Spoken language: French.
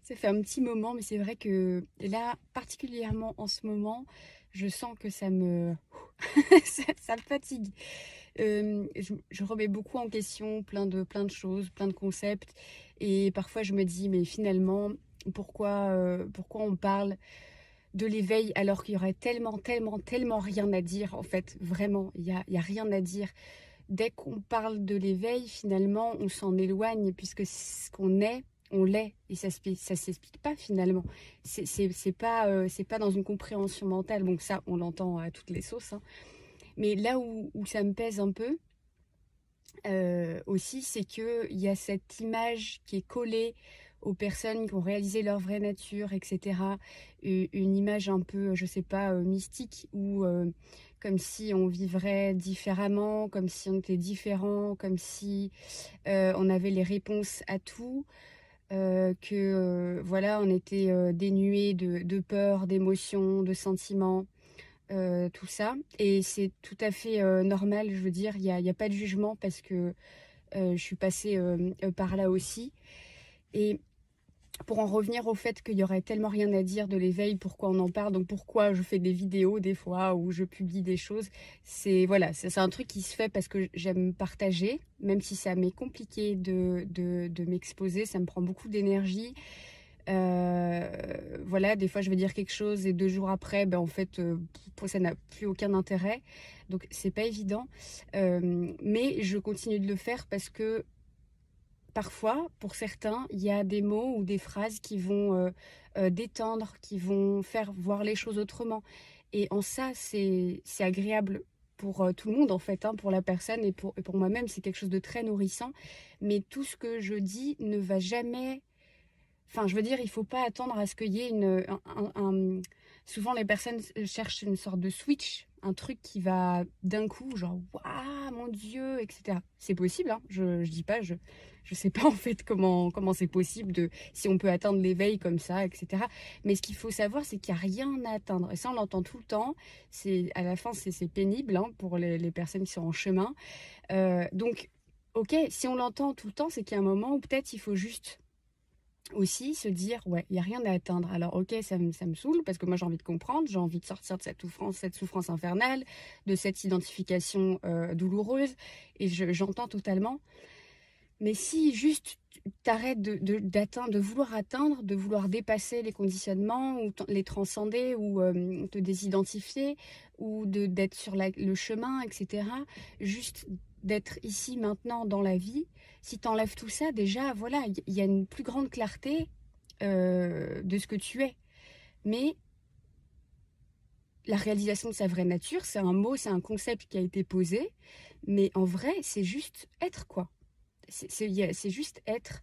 Ça fait un petit moment, mais c'est vrai que là, particulièrement en ce moment, je sens que ça me fatigue. Je remets beaucoup en question plein de choses, plein de concepts. Et parfois, je me dis, mais finalement, pourquoi on parle de l'éveil alors qu'il y aurait tellement rien à dire, en fait. Vraiment, il y a rien à dire. Dès qu'on parle de l'éveil, finalement, on s'en éloigne puisque ce qu'on est, on l'est. Et ça s'explique pas finalement. C'est pas dans une compréhension mentale. Donc ça, on l'entend à toutes les sauces, hein. Mais là où ça me pèse un peu aussi, c'est qu'il y a cette image qui est collée aux personnes qui ont réalisé leur vraie nature, etc. Une image un peu, je sais pas, mystique ou comme si on vivrait différemment, comme si on était différent, comme si on avait les réponses à tout, que voilà, on était dénué de peur, d'émotions, de sentiments, tout ça. Et c'est tout à fait normal, je veux dire, y a pas de jugement parce que je suis passée par là aussi. Et pour en revenir au fait qu'il y aurait tellement rien à dire de l'éveil, pourquoi on en parle, donc pourquoi je fais des vidéos des fois où je publie des choses, c'est voilà, c'est un truc qui se fait parce que j'aime partager, même si ça m'est compliqué de m'exposer, ça me prend beaucoup d'énergie. Voilà, des fois je vais dire quelque chose et 2 jours après, ben en fait, ça n'a plus aucun intérêt. Donc c'est pas évident. Mais je continue de le faire parce que parfois, pour certains, il y a des mots ou des phrases qui vont détendre, qui vont faire voir les choses autrement. Et en ça, c'est agréable pour tout le monde, en fait, hein, pour la personne et pour moi-même, c'est quelque chose de très nourrissant. Mais tout ce que je dis ne va jamais. Enfin, je veux dire, il faut pas attendre à ce qu'il y ait souvent, les personnes cherchent une sorte de switch, un truc qui va d'un coup, genre, waouh, mon Dieu, etc. C'est possible, hein. Je dis pas, je sais pas en fait comment c'est possible si on peut atteindre l'éveil comme ça, etc. Mais ce qu'il faut savoir, c'est qu'il n'y a rien à atteindre. Et ça, on l'entend tout le temps. À la fin, c'est pénible, hein, pour les personnes qui sont en chemin. Donc, ok, si on l'entend tout le temps, c'est qu'il y a un moment où peut-être il faut juste aussi se dire, ouais, il n'y a rien à atteindre. Alors, ok, ça me saoule parce que moi j'ai envie de comprendre, j'ai envie de sortir de cette souffrance infernale, de cette identification douloureuse, et j'entends totalement. Mais si juste t'arrêtes d'atteindre, de vouloir atteindre, de vouloir dépasser les conditionnements ou les transcender ou te désidentifier ou d'être sur le chemin, etc. Juste d'être ici maintenant dans la vie. Si t'enlèves tout ça, déjà, voilà, il y a une plus grande clarté de ce que tu es. Mais la réalisation de sa vraie nature, c'est un mot, c'est un concept qui a été posé. Mais en vrai, c'est juste être, quoi. C'est juste être.